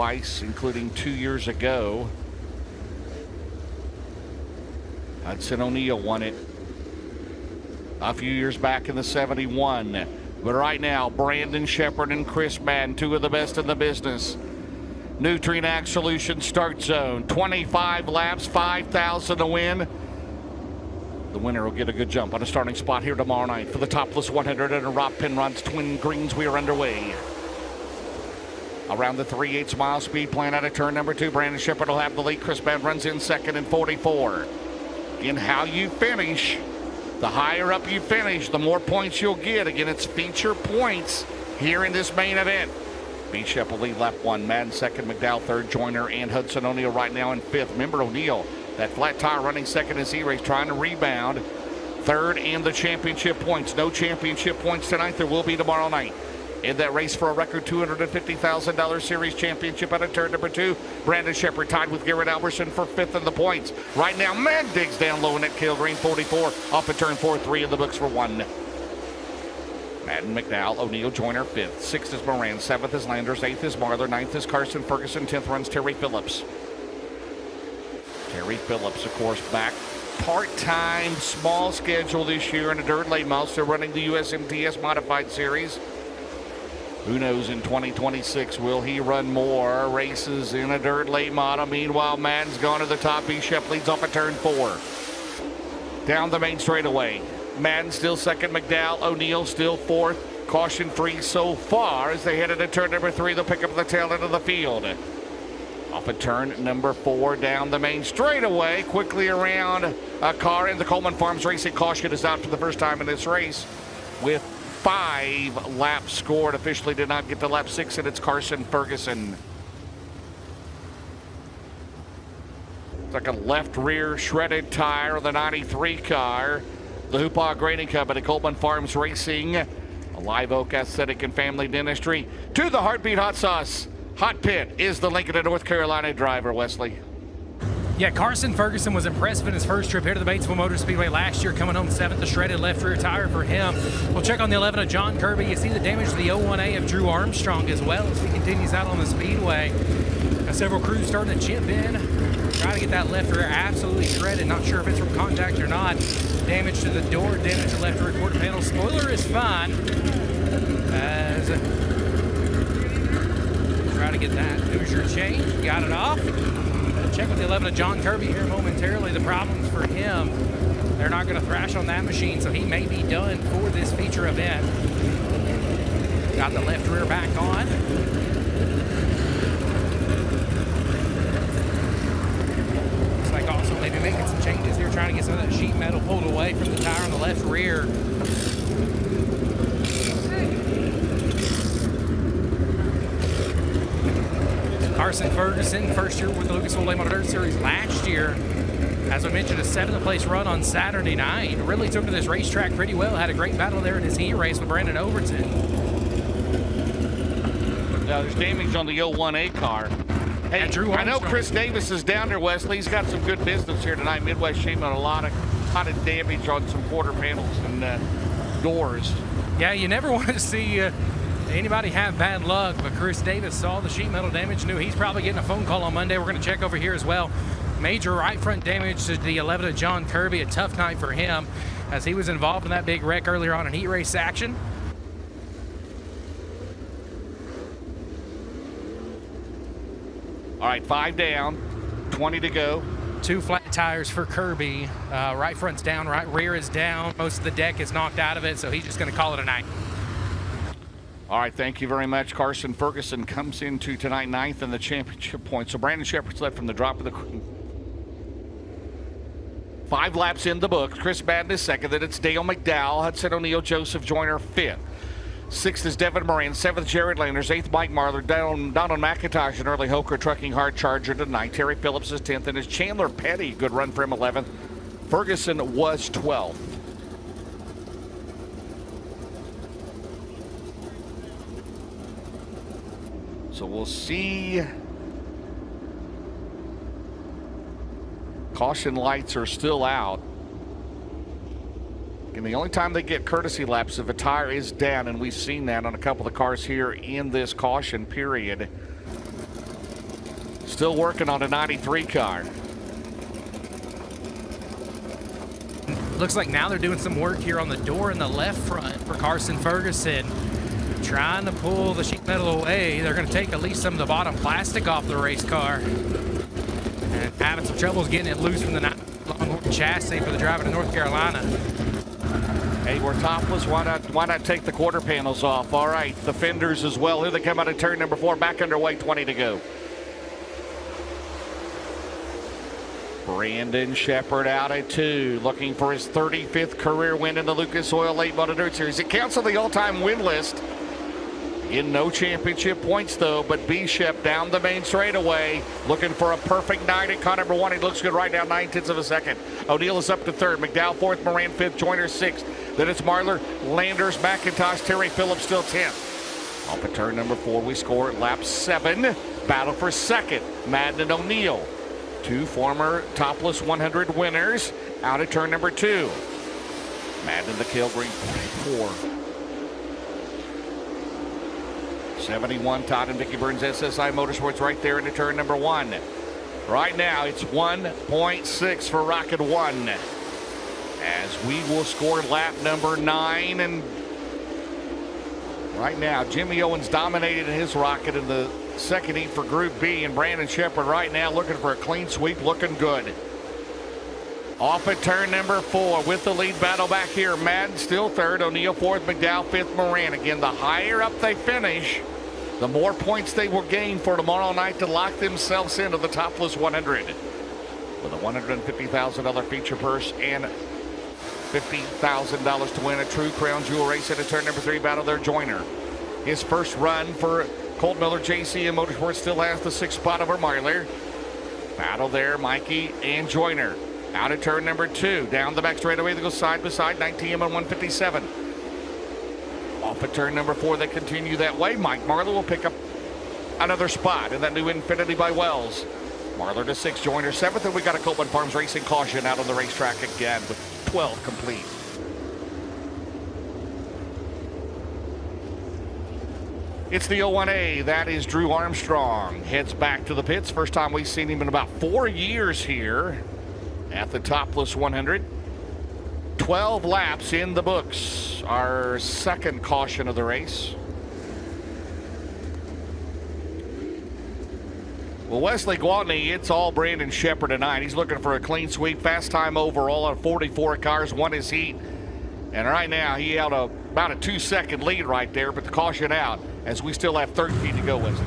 twice, including 2 years ago. Hudson O'Neal won it a few years back in the 71. But right now, Brandon Shepard and Chris Madden, two of the best in the business. Nutrient Ag Solutions start zone. 25 laps, 5,000 to win. The winner will get a good jump on a starting spot here tomorrow night for the Topless 100 and Rob Penrod's Twin Greens. We are underway. Around the 3/8 mile speed plan out of turn number 2. Brandon Shepard will have the lead. Chris Madden runs in second in 44. In how you finish, the higher up you finish, the more points you'll get. Again, it's feature points here in this main event. B. Shep will lead lap 1, Madden second, McDowell third, Joyner and Hudson O'Neal right now in 5th. Remember O'Neal, that flat tire running second in Z-Race, trying to rebound. 3rd in the championship points. No championship points tonight. There will be tomorrow night. In that race for a record $250,000 series championship out of turn number 2. Brandon Shepard tied with Garrett Alberson for 5th in the points. Right now, Madden digs down low in that Kilgreen 44 off of turn 4, 3 in the books for 1. Madden, McDowell, O'Neal, Joyner 5th. 6th is Moran, 7th is Landers, 8th is Marler, 9th is Carson Ferguson, 10th runs Terry Phillips. Terry Phillips, of course, back part-time, small schedule this year in a dirt late model, still running the USMTS Modified Series. Who knows in 2026, will he run more races in a dirt late model? Meanwhile, Madden's gone to the top. B. Shep leads off of turn 4. Down the main straightaway. Madden still second, McDowell, O'Neal still 4th. Caution free so far as they head into turn number 3. They'll pick up the tail end of the field. Off of turn number 4, down the main straightaway, quickly around a car in the Coleman Farms Racing. Caution is out for the first time in this race with 5 laps scored. Officially did not get to lap 6, and it's Carson Ferguson. It's like a left rear shredded tire of the 93 car. The Hoopaw Grading Company, Coleman Farms Racing, a Live Oak Aesthetic and Family Dentistry. To the Heartbeat Hot Sauce Hot Pit is the Lincoln to North Carolina driver, Wesley. Yeah, Carson Ferguson was impressive in his first trip here to the Batesville Motor Speedway last year, coming home 7th, a shredded left rear tire for him. We'll check on the 11 of John Kirby. You see the damage to the 01A of Drew Armstrong as well as he continues out on the speedway. Several crews starting to chip in, try to get that left rear absolutely shredded. Not sure if it's from contact or not. Damage to the door, damage to the left rear quarter panel. Spoiler is fine. As try to get that Hoosier change, got it off. Check with the 11 of John Kirby here momentarily. The problems for him, they're not going to thrash on that machine, so he may be done for this feature event. Got the left rear back on. Looks like also maybe making some changes here, trying to get some of that sheet metal pulled away from the tire on the left rear. Carson Ferguson, first year with the Lucas Oil Late Model Dirt Series last year. As I mentioned, a 7th place run on Saturday night. Really took to this racetrack pretty well. Had a great battle there in his heat race with Brandon Overton. Now there's damage on the 01A car. Hey, I know Chris Davis is down there, Wesley. He's got some good business here tonight. Midwest Shame on a lot of damage on some quarter panels and doors. Yeah, you never want to see anybody have bad luck, but Chris Davis saw the sheet metal damage, knew he's probably getting a phone call on Monday. We're going to check over here as well. Major right front damage to the 11 of John Kirby. A tough night for him as he was involved in that big wreck earlier on in heat race action. All right, 5 down, 20 to go. 2 flat tires for Kirby. Right front's down, right rear is down. Most of the deck is knocked out of it, so he's just going to call it a night. All right, thank you very much. Carson Ferguson comes into tonight 9th in the championship points. So Brandon Shepard's led from the drop of the 5 laps in the books. Chris Madden is 2nd. Then it's Dale McDowell, Hudson O'Neal, Joseph Joyner 5th. 6th is Devin Moran. 7th, Jared Landers. 8th, Mike Marler. Donald McIntosh and Early Hoker trucking hard charger tonight. Terry Phillips is 10th. And it's Chandler Petty. Good run for him, 11th. Ferguson was 12th. So we'll see. Caution lights are still out. And the only time they get courtesy laps if a tire is down, and we've seen that on a couple of cars here in this caution period. still working on a 93 car. Looks like now they're doing some work here on the door in the left front for Carson Ferguson. Trying to pull the sheet metal away. They're going to take at least some of the bottom plastic off the race car. And having some troubles getting it loose from the Longhorn chassis for the driver to North Carolina. Hey, we're topless. Why not take the quarter panels off? All right, the fenders as well. Here they come out of turn number 4. Back underway, 20 to go. Brandon Sheppard out at 2, looking for his 35th career win in the Lucas Oil Late Model Dirt Series. It counts on the all-time win list. In no championship points, though, but B-Shep down the main straightaway, looking for a perfect night at car number 1. He looks good right now, 9/10 of a second. O'Neal is up to 3rd. McDowell 4th, Moran 5th, Joyner 6th. Then it's Marlar, Landers, McIntosh, Terry Phillips still 10th. Off of turn number 4, we score at lap 7. Battle for 2nd, Madden and O'Neal. 2 former Topless 100 winners out of turn number 2. Madden the Kilgreen 44. 71, Todd and Dickie Burns SSI Motorsports right there into turn number 1. Right now it's 1.6 for Rocket 1. As we will score lap number 9. And right now Jimmy Owens dominated in his Rocket in the second heat for Group B, and Brandon Sheppard right now looking for a clean sweep, looking good. Off at turn number 4 with the lead battle back here. Madden still 3rd, O'Neal 4th, McDowell 5th, Moran. Again, the higher up they finish, the more points they will gain for tomorrow night to lock themselves into the Topless 100. With a $150,000 feature purse and $50,000 to win a true crown jewel race at a turn number 3 battle there, Joyner. His first run for Colt Miller JCM Motorsports still has the 6th spot over Marlar. Battle there, Mikey and Joyner. Out of turn number 2. Down the back straightaway, they go side by side. 19M and 157. Off of turn number 4, they continue that way. Mike Marlar will pick up another spot in that new Infinity by Wells. Marlar to 6, Joyner 7th, and we got a Coleman Farms Racing caution out on the racetrack again with 12 complete. It's the 01A. That is Drew Armstrong. Heads back to the pits. First time we've seen him in about 4 years here at the Topless 100. 12 laps in the books. Our second caution of the race. Well, Wesley Gwaltney, it's all Brandon Sheppard tonight. He's looking for a clean sweep. Fast time overall on 44 cars. Won his heat. And right now, he held about a 2-second lead right there, but the caution out as we still have 13 to go, Wesley.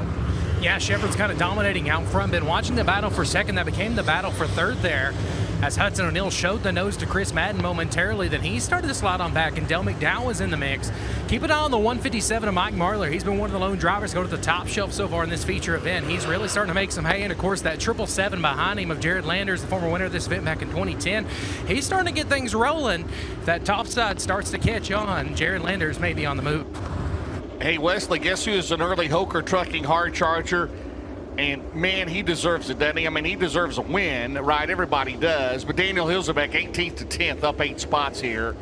Yeah, Sheppard's kind of dominating out front. Been watching the battle for 2nd. That became the battle for 3rd there. As Hudson O'Neal showed the nose to Chris Madden momentarily, then he started to slide on back, and Dale McDowell was in the mix. Keep an eye on the 157 of Mike Marlar. He's been one of the lone drivers to go to the top shelf so far in this feature event. He's really starting to make some hay, and of course that 777 behind him of Jared Landers, the former winner of this event back in 2010. He's starting to get things rolling. If that top side starts to catch on, Jared Landers may be on the move. Hey, Wesley, guess who is an early Hoker Trucking hard charger? And, man, he deserves it, doesn't he? I mean, he deserves a win, right? Everybody does. But Daniel Hilsebeck, 18th to 10th, up 8 spots here.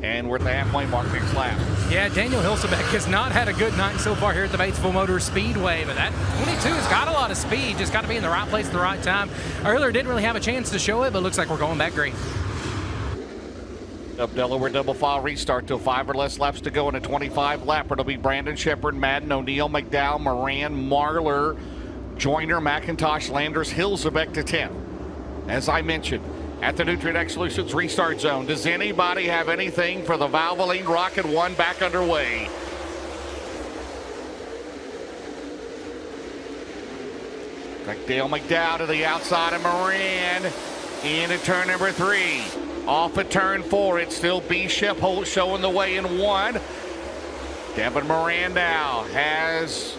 And we're at the halfway mark next lap. Yeah, Daniel Hilsebeck has not had a good night so far here at the Batesville Motor Speedway, but that 22 has got a lot of speed, just got to be in the right place at the right time. Earlier didn't really have a chance to show it, but looks like we're going back green. Up Delaware double file restart till 5 or less laps to go in a 25 lapper. It'll be Brandon Sheppard, Madden, O'Neal, McDowell, Moran, Marlar, Joyner, McIntosh, Landers, Hilsebeck to 10. As I mentioned, at the Nutrient X Solutions restart zone, does anybody have anything for the Valvoline Rocket 1 back underway? Like Dale McDowell to the outside of Moran into turn number 3. Off at turn 4, it's still B-Shep showing the way in 1. Devin Moran now has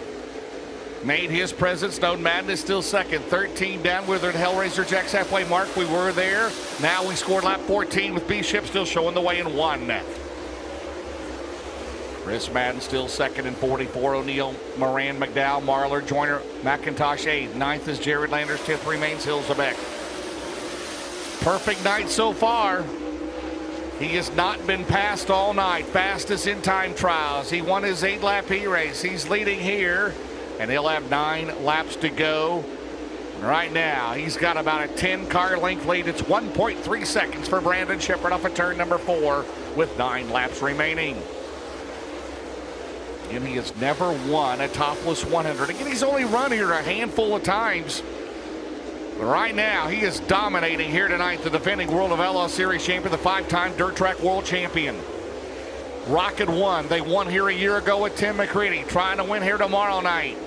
made his presence known. Madden is still 2nd. 13 down with her at Hellraiser Jack's halfway mark. We were there. Now we scored lap 14 with B-Shep still showing the way in 1. Chris Madden still 2nd in 44. O'Neal, Moran, McDowell, Marlar, Joyner, McIntosh 8th. 9th is Jared Landers. 10th remains Hilsebeck. Perfect night so far. He has not been passed all night. Fastest in time trials. He won his 8-lap E-race. He's leading here, and he'll have 9 laps to go Right now, he's got about a 10-car length lead. It's 1.3 seconds for Brandon Shepard off of turn number 4 with 9 laps remaining. And he has never won a Topless 100. Again, he's only run here a handful of times. But right now, he is dominating here tonight, the defending World of Outlaw Series champion, the 5-time dirt track world champion. Rocket 1, they won here a year ago with Tim McCready, trying to win here tomorrow night.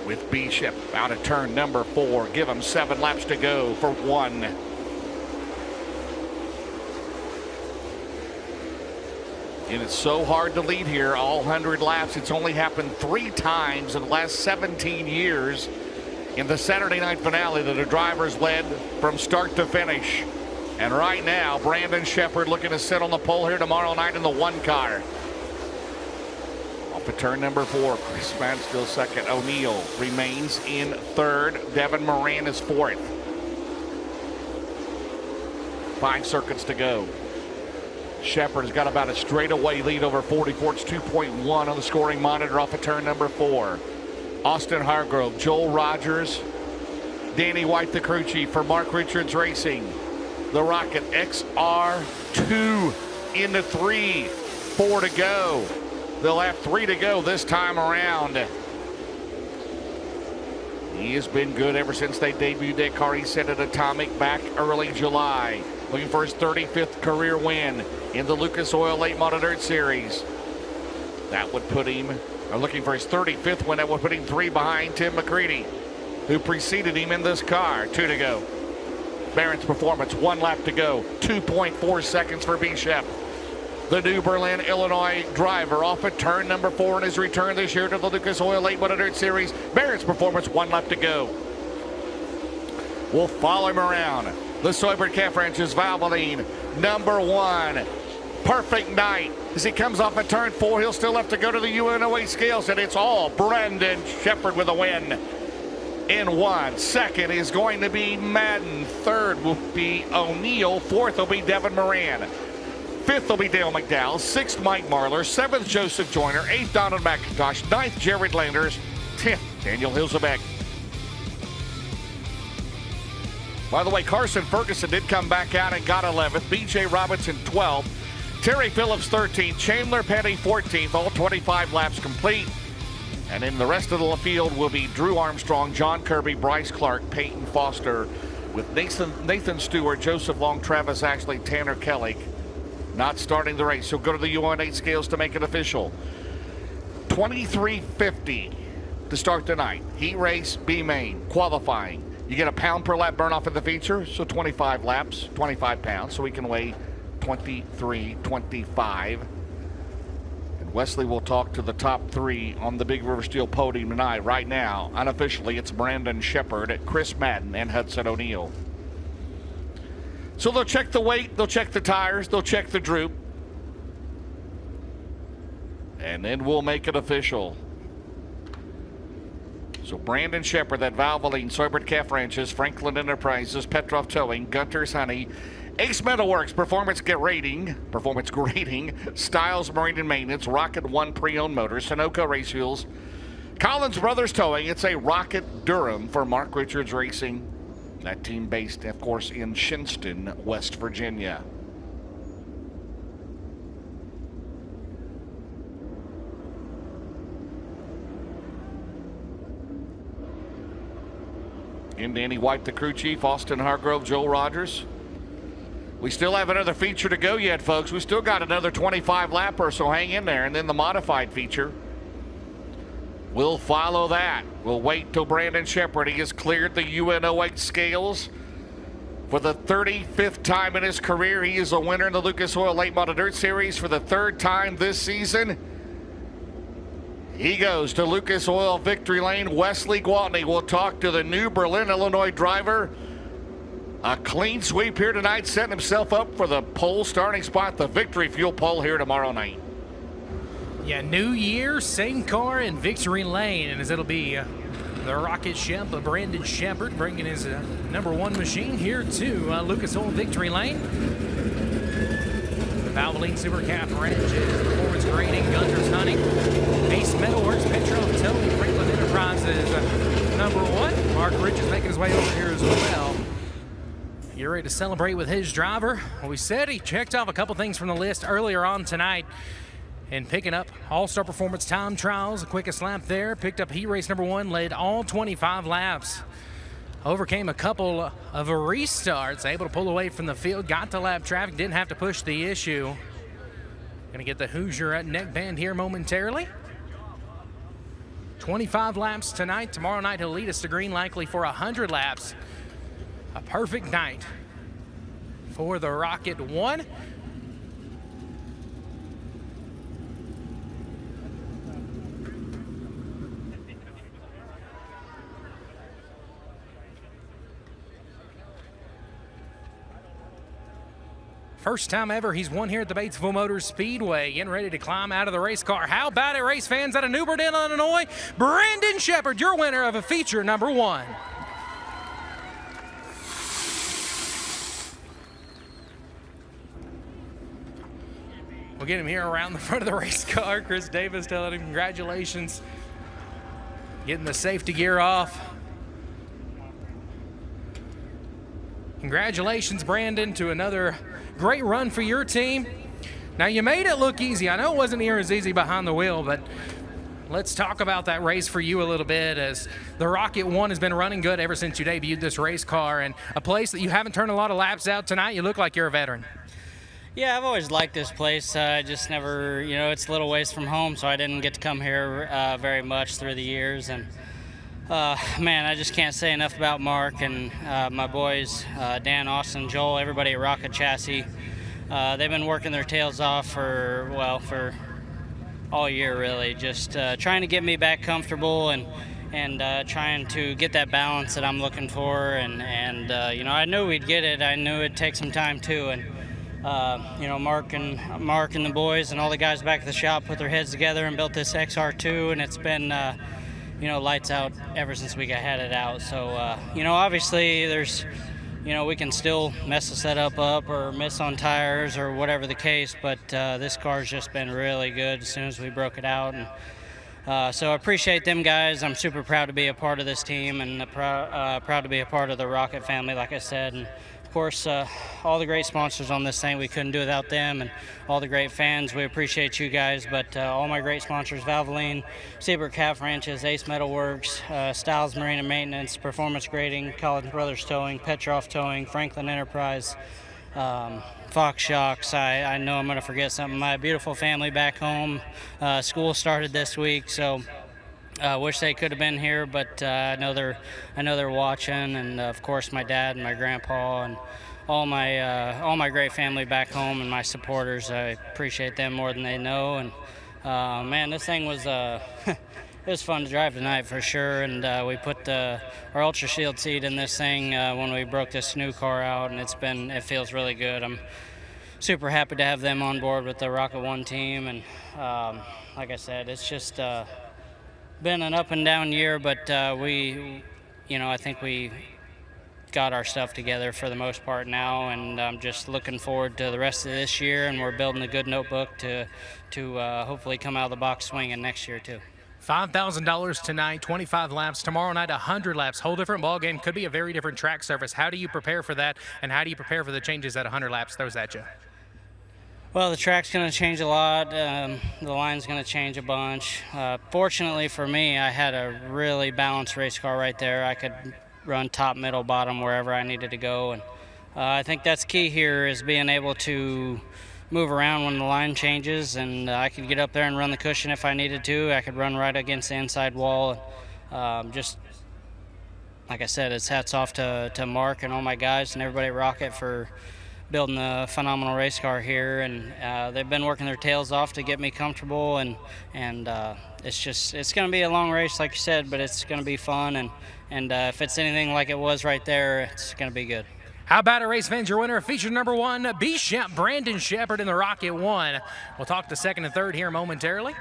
With B-Ship out of turn number 4. Give him 7 laps to go for 1. And it's so hard to lead here, all 100 laps. It's only happened 3 times in the last 17 years in the Saturday night finale that the drivers led from start to finish. And right now, Brandon Shepard looking to sit on the pole here tomorrow night in the 1 car. Off of turn number 4, Chris Madden still second. O'Neill remains in 3rd. Devin Moran is 4th. 5 circuits to go. Shepard has got about a straightaway lead over 44. It's 2.1 on the scoring monitor off of turn number 4. Austin Hargrove, Joel Rogers, Danny White, the crew chief for Mark Richards Racing. The Rocket XR2 into 3. 4 to go. They'll have 3 to go this time around. He has been good ever since they debuted that car. He set at Atomic back early July. Looking for his 35th career win in the Lucas Oil Late Model Dirt Series. That would put him, or looking for his 35th win, that would put him 3 behind Tim McCready, who preceded him in this car. 2 to go. Barron's Performance, 1 lap to go. 2.4 seconds for B-Shep. The New Berlin, Illinois driver off at turn number 4 in his return this year to the Lucas Oil Late Model Dirt Series. Barron's Performance, 1 lap to go. We'll follow him around. The Soybert Calf Ranch's Valvoline, number 1. Perfect night. As he comes off at turn 4, he'll still have to go to the UNOA scales, and it's all Brandon Shepard with a win in 1. Second is going to be Madden. 3rd will be O'Neill. 4th will be Devin Moran. 5th will be Dale McDowell. 6th, Mike Marlar. 7th, Joseph Joyner. 8th, Donald McIntosh. 9th, Jared Landers. 10th, Daniel Hilzebeck. By the way, Carson Ferguson did come back out and got 11th. B.J. Robinson 12th. Terry Phillips 13th. Chandler Petty 14th. All 25 laps complete. And in the rest of the field will be Drew Armstrong, John Kirby, Bryce Clark, Peyton Foster, with Nathan Stewart, Joseph Long, Travis Ashley, Tanner Kelly not starting the race. So go to the UNA scales to make it official. 23:50 to start tonight. Heat race, B main, qualifying. You get a pound per lap burn off of the feature, so 25 laps, 25 pounds, so we can weigh 23:25. And Wesley will talk to the top 3 on the Big River Steel podium tonight. Right now, unofficially, it's Brandon Shepard, Chris Madden, and Hudson O'Neill. So they'll check the weight, they'll check the tires, they'll check the droop. And then we'll make it official. So Brandon Shepard, that Valvoline, Soybert Calf Ranches, Franklin Enterprises, Petrov Towing, Gunter's Honey, Ace Metalworks, Performance Grading, Styles Marine and Maintenance, Rocket 1 Pre-Owned Motors, Sunoco Race Fuels, Collins Brothers Towing. It's a Rocket Durham for Mark Richards Racing. That team based, of course, in Shinston, West Virginia. And Danny White, the crew chief, Austin Hargrove, Joel Rogers. We still have another feature to go yet, folks. We still got another 25 lapper, so hang in there. And then the modified feature. We'll follow that. We'll wait till Brandon Shepard. He has cleared the UNO8 scales. For the 35th time in his career, he is a winner in the Lucas Oil Late Model Dirt Series for the 3rd time this season. He goes to Lucas Oil Victory Lane. Wesley Gwaltney will talk to the New Berlin, Illinois driver. A clean sweep here tonight, setting himself up for the pole starting spot, the Victory Fuel pole here tomorrow night. Yeah, new year, same car in Victory Lane, and as it'll be the Rocket Shep, Brandon Shepard, bringing his number 1 machine here to Lucas Oil Victory Lane. Valvoline Super Calf Ranches, Performance Grading, Gunter's Honey, Ace Metalworks, Petrov Towing, Franklin Enterprises, number 1, Mark Rich is making his way over here as well. You're ready to celebrate with his driver. Well, we said he checked off a couple things from the list earlier on tonight and picking up All-Star Performance Time Trials, the quickest lap there. Picked up heat race number 1, led all 25 laps. Overcame a couple of restarts, able to pull away from the field, got to lap traffic, didn't have to push the issue. Gonna get the Hoosier neckband here momentarily. 25 laps tonight. Tomorrow night he'll lead us to green, likely for 100 laps. A perfect night for the Rocket 1. First time ever he's won here at the Batesville Motors Speedway. Getting ready to climb out of the race car. How about it, race fans out of New Bern, Illinois? Brandon Shepard, your winner of a feature number 1. We'll get him here around the front of the race car. Chris Davis telling him congratulations. Getting the safety gear off. Congratulations, Brandon, to another great run for your team. Now, you made it look easy. I know it wasn't near as easy behind the wheel, but let's talk about that race for you a little bit, as the Rocket 1 has been running good ever since you debuted this race car, and a place that you haven't turned a lot of laps out tonight. You look like you're a veteran. Yeah, I've always liked this place. I just never, it's a little ways from home, so I didn't get to come here very much through the years. And man, I just can't say enough about Mark and my boys, Dan, Austin, Joel, everybody at Rocket Chassis. They've been working their tails off for all year, really, just trying to get me back comfortable and trying to get that balance that I'm looking for. And I knew we'd get it. I knew it'd take some time too. And Mark and the boys and all the guys back at the shop put their heads together and built this XR2, and it's been lights out ever since we had it out. So obviously there's we can still mess the setup up or miss on tires or whatever the case, but this car's just been really good as soon as we broke it out. And so I appreciate them guys. I'm super proud to be a part of this team, and proud to be a part of the Rocket family, like I said. And of course, all the great sponsors on this thing, we couldn't do without them, and all the great fans, we appreciate you guys. But all my great sponsors, Valvoline, Seabrook Calf Ranches, Ace Metalworks, Styles Marine and Maintenance, Performance Grading, Collins Brothers Towing, Petroff Towing, Franklin Enterprise, Fox Shocks. I know I'm going to forget something. My beautiful family back home. School started this week, so wish they could have been here, but I know they're watching, and of course my dad and my grandpa and all my great family back home and my supporters. I appreciate them more than they know. And man, this thing was it was fun to drive tonight for sure. And we put our Ultra Shield seat in this thing when we broke this new car out, and it feels really good. I'm super happy to have them on board with the Rocket 1 team, and like I said, it's just been an up and down year, but I think we got our stuff together for the most part now, and I'm just looking forward to the rest of this year, and we're building a good notebook to hopefully come out of the box swinging next year too. $5,000 tonight, 25 laps. Tomorrow night, 100 laps. Whole different ball game. Could be a very different track surface. How do you prepare for that, and how do you prepare for the changes at 100 laps? Throws at you. Well, the track's going to change a lot. The line's going to change a bunch. Fortunately for me, I had a really balanced race car right there. I could run top, middle, bottom, wherever I needed to go. And I think that's key here, is being able to move around when the line changes. And I could get up there and run the cushion if I needed to. I could run right against the inside wall. Just like I said, it's hats off to Mark and all my guys and everybody at Rocket for building a phenomenal race car here, and they've been working their tails off to get me comfortable, and it's going to be a long race, like you said, but it's going to be fun, and if it's anything like it was right there, it's going to be good. How about it, race fans? Your winner of feature number 1, Brandon Shepard in the Rocket 1. We'll talk to second and third here momentarily.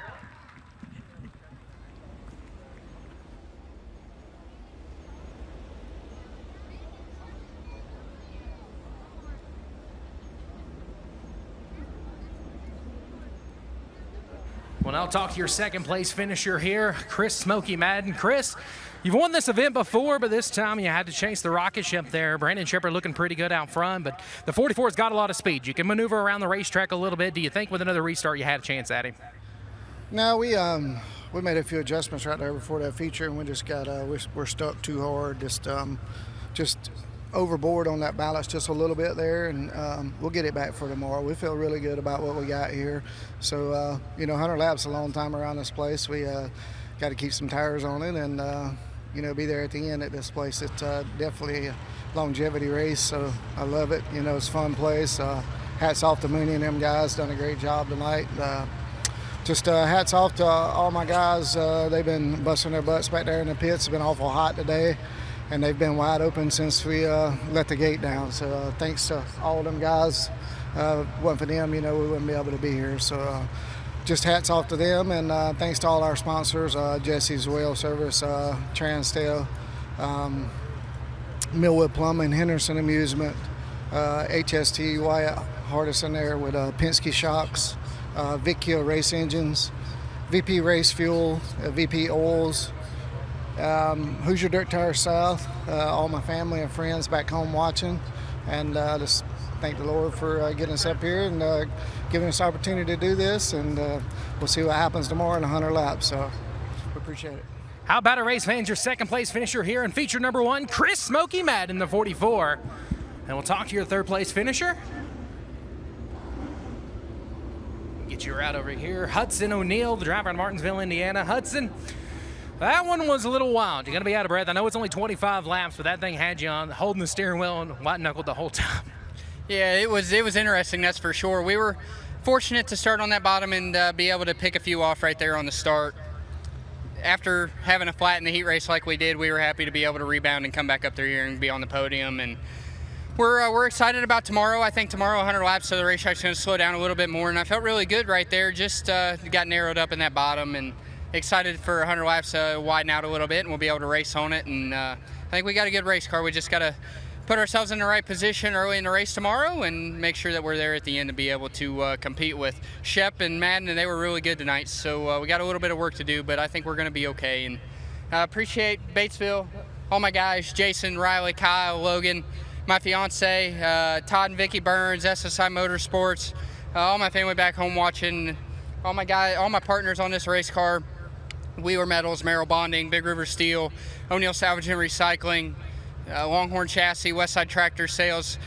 Well, now talk to your second place finisher here, Chris Smokey Madden. Chris, You've won this event before, but this time you had to chase the rocket ship there. Brandon Shepard looking pretty good out front, but the 44's got a lot of speed. You can maneuver around the racetrack a little bit. Do you think with another restart you had a chance at him? No, we made a few adjustments right there before that feature, and we just got we're stuck too hard, just overboard on that balance just a little bit there, and we'll get it back for tomorrow. We feel really good about what we got here. So 100 laps is a long time around this place. We got to keep some tires on it, and be there at the end at this place. It's definitely a longevity race, so I love it. It's a fun place. Hats off to Mooney and them guys, done a great job tonight. Just hats off to all my guys. They've been busting their butts back there in the pits. It's been awful hot today, and they've been wide open since we let the gate down. So thanks to all of them guys. Wasn't for them, we wouldn't be able to be here. So just hats off to them, and thanks to all our sponsors, Jesse's Whale Service, Transtel, Millwood Plumbing, Henderson Amusement, HST, Wyatt Hardison there with Penske Shocks, Vic Hill Race Engines, VP Race Fuel, VP Oils, Hoosier Dirt Tire South, all my family and friends back home watching, and just thank the Lord for getting us up here and giving us the opportunity to do this, and we'll see what happens tomorrow in 100 laps, so we appreciate it. How about a race fans? Your second place finisher here in feature number 1, Chris Smokey Madden, the 44. And we'll talk to your third place finisher. Get you right over here. Hudson O'Neill, the driver in Martinsville, Indiana. Hudson, that one was a little wild. You're going to be out of breath. I know it's only 25 laps, but that thing had you on holding the steering wheel and white-knuckled the whole time. Yeah, it was interesting, that's for sure. We were fortunate to start on that bottom and be able to pick a few off right there on the start. After having a flat in the heat race like we did, we were happy to be able to rebound and come back up there here and be on the podium. And we're excited about tomorrow. I think tomorrow 100 laps, so the racetrack's going to slow down a little bit more. And I felt really good right there. Just got narrowed up in that bottom, and excited for 100 laps to widen out a little bit, and we'll be able to race on it. And I think we got a good race car. We just got to put ourselves in the right position early in the race tomorrow and make sure that we're there at the end to be able to compete with Shep and Madden, and they were really good tonight. So we got a little bit of work to do, but I think we're going to be okay. And I appreciate Batesville, all my guys, Jason, Riley, Kyle, Logan, my fiance, Todd and Vicky Burns, SSI Motorsports, all my family back home watching, all my partners on this race car, Wheeler Metals, Merrill Bonding, Big River Steel, O'Neill Salvage and Recycling, Longhorn Chassis, Westside Tractor Sales,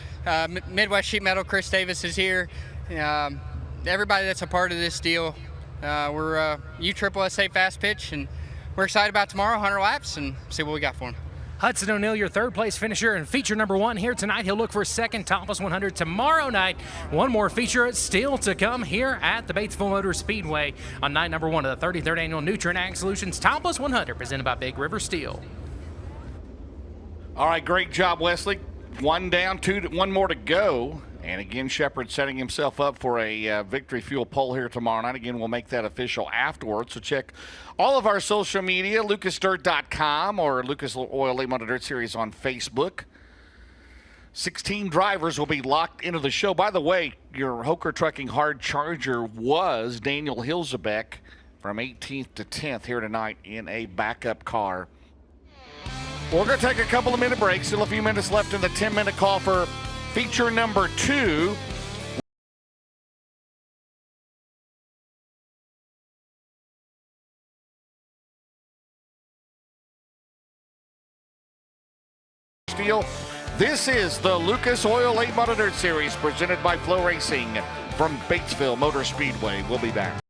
Midwest Sheet Metal, Chris Davis is here. Everybody that's a part of this deal. We're USSSA Fast Pitch, and we're excited about tomorrow, 100 laps, and see what we got for them. Hudson O'Neill, your third place finisher in feature number 1 here tonight. He'll look for a second Topless 100 tomorrow night. One more feature still to come here at the Batesville Motor Speedway on night number 1 of the 33rd Annual Nutrient Ag Solutions Topless 100 presented by Big River Steel. All right, great job, Wesley. One down, one more to go. And again, Shepard setting himself up for a Victory Fuel poll here tomorrow night. Again, we'll make that official afterwards. So check all of our social media, lucasdirt.com or Lucas Oil Late Model Dirt Series on Facebook. 16 drivers will be locked into the show. By the way, your Hoker Trucking Hard Charger was Daniel Hilzebeck from 18th to 10th here tonight in a backup car. We're going to take a couple of minute breaks. Still a few minutes left in the 10-minute call for feature number 2. Steel. This is the Lucas Oil Late Model Dirt Series presented by Flow Racing from Batesville Motor Speedway. We'll be back.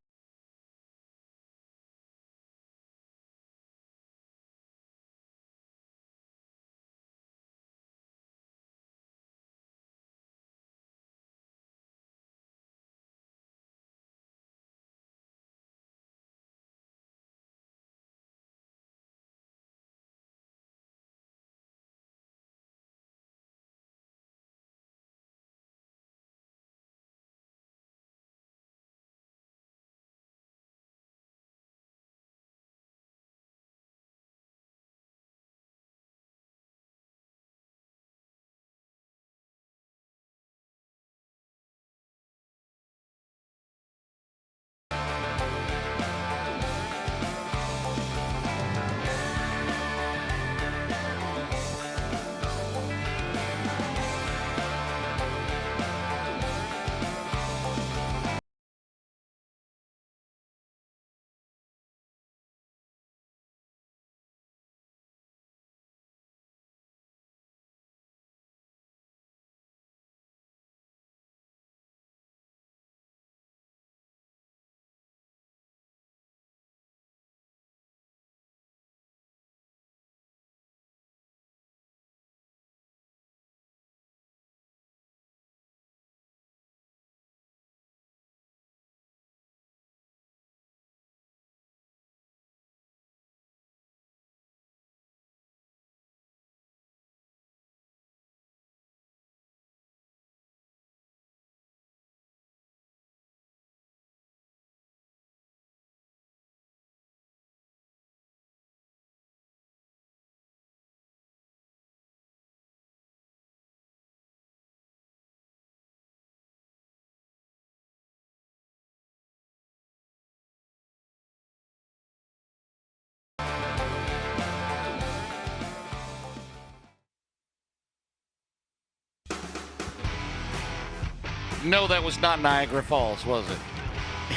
No, that was not Niagara Falls, was it?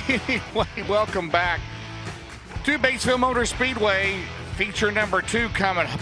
Anyway, welcome back to Batesville Motor Speedway. Feature number 2 coming up